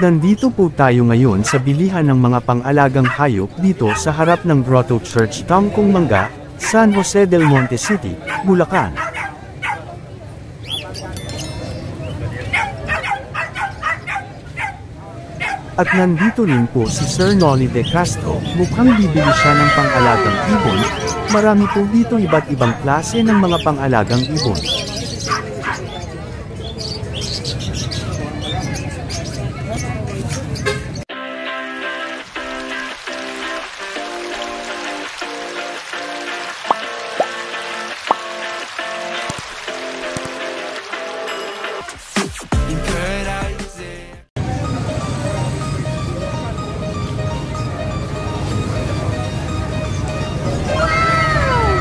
Nandito po tayo ngayon sa bilihan ng mga pang-alagang hayop dito sa harap ng Grotto Church, Tangkong Mangga, San Jose del Monte City, Bulacan. At nandito rin po si Sir Noli De Castro, mukhang bibili siya ng pang-alagang ibon. Marami po dito iba't ibang klase ng mga pang-alagang ibon.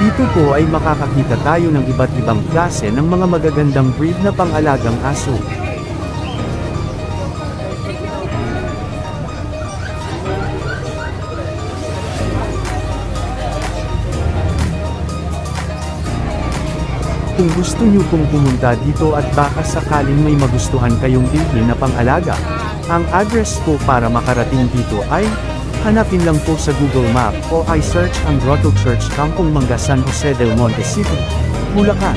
Dito po ay makakakita tayo ng iba't ibang klase ng mga magagandang breed na pang-alagang aso. Kung gusto nyo pong pumunta dito at baka sakaling may magustuhan kayong bilhin na pang-alaga, ang address po para makarating dito ay hanapin lang po sa Google Map o i-search ang Grotto Church, Tangkong Mangga, San Jose del Monte City, Bulacan.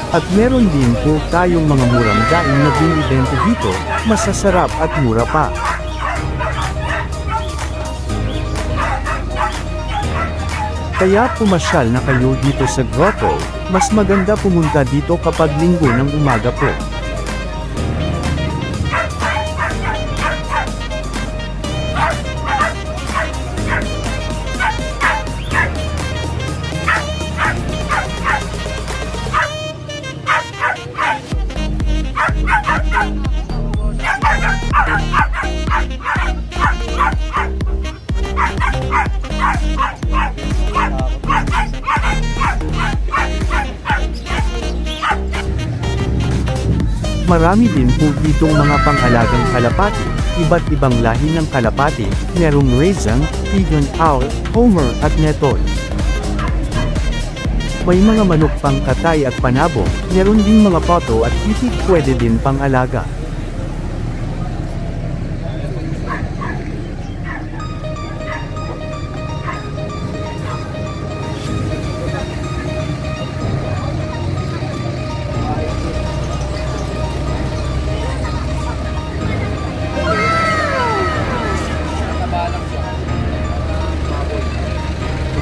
At meron din po tayong mga murang daing na binibenta dito, masasarap at mura pa. Kaya pumasyal na kayo dito sa Grotto, mas maganda pumunta dito kapag linggo ng umaga po. Marami din po ditong mga pang-alagang kalapati, iba't ibang lahi ng kalapati, merong Raisin, Pigeon Owl, Homer at Netol. May mga manok pang katay at panabo, meron ding mga poto at pitik, pwede din pang-alaga.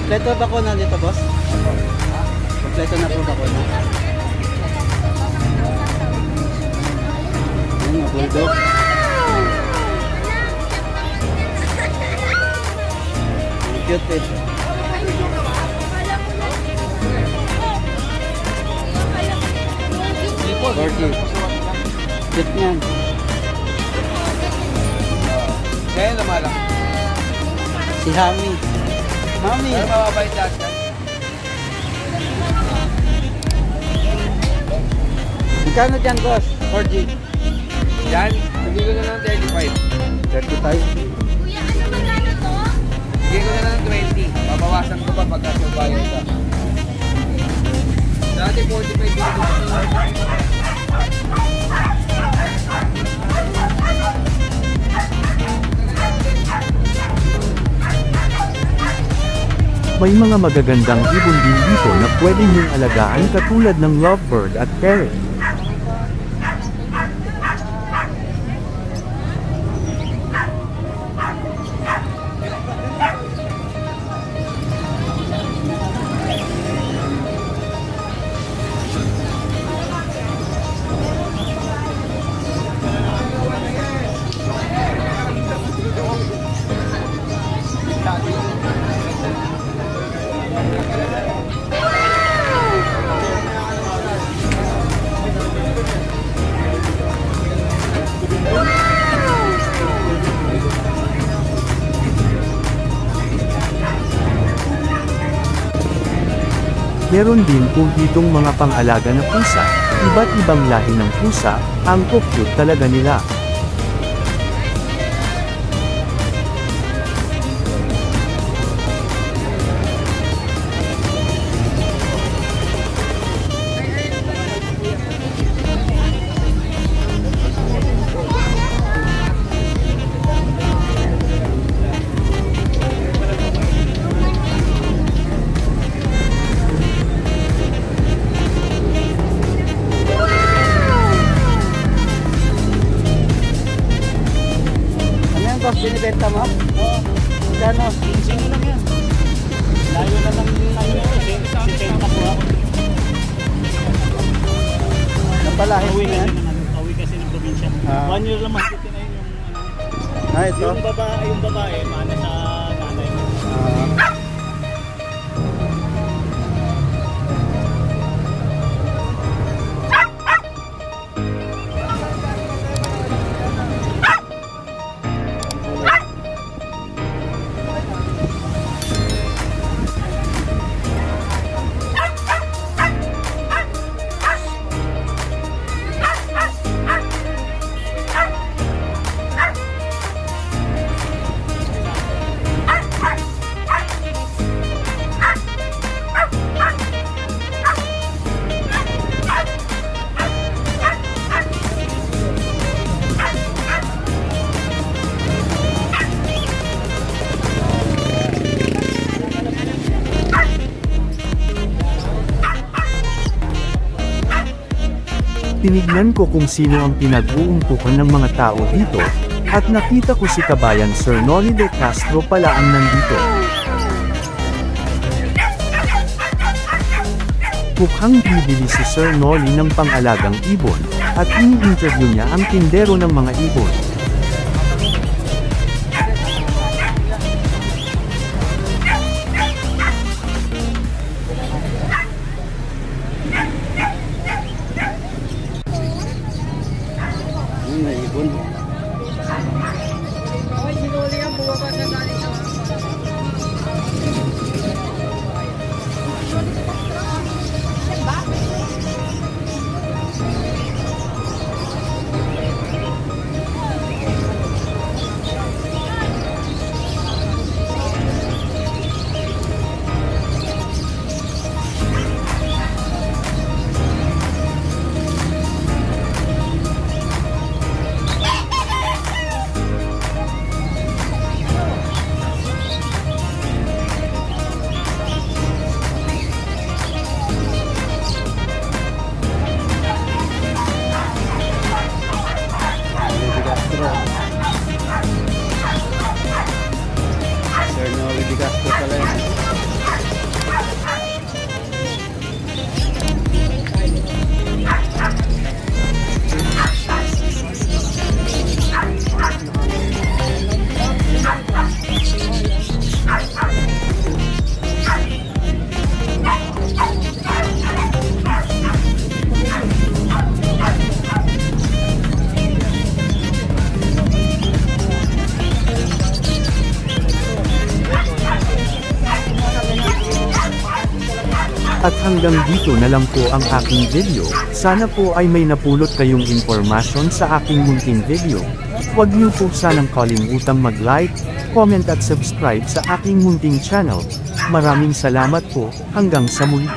Kompleto ba ko na dito, boss? Kompleto na po ba ko na? Ayan, mga bulldog. Cute eh. Cute niyan. Kaya naman lang. Si Hami. Mami. Pero mababait lahat yan. Magkano dyan, boss? 4G? Yan, bigay ko na ng 35. 35? Kuya, ano magkano to? Bigay ko na ng 20. Babawasan ko pa pagka subayan ka. Dati 45 bigay ko. May mga magagandang ibon din dito na pwede niyong alagaan katulad ng lovebird at parrot. Meron din po ditong mga pang-alaga na pusa, iba't ibang lahi ng pusa, ang cute talaga nila. Boss, binibenta mo? Oo. Gano? 15 lang yan. Layo na lang yung ano yun. 60 po ako. Napalahin mo yan? Pauwi kasi ng probinsya. 1 year lang mahigit na yun yung Ito? yung babae, mana sa nanay. Tinignan ko kung sino ang pinag-uumpukan ng mga tao dito, at nakita ko si kabayan Sir Noli de Castro pala ang nandito. Mukhang bibili si Sir Noli ng pang-alagang ibon, at ini-interview niya ang tindero ng mga ibon. Naibon. Okay, sinuli ang buwa pa sa galing sa Sir Noli de Castro pala yun. At hanggang dito na lang po ang aking video. Sana po ay may napulot kayong impormasyon sa aking munting video. Huwag niyo po sanang kalimutang mag-like, comment at subscribe sa aking munting channel. Maraming salamat po, hanggang sa muli.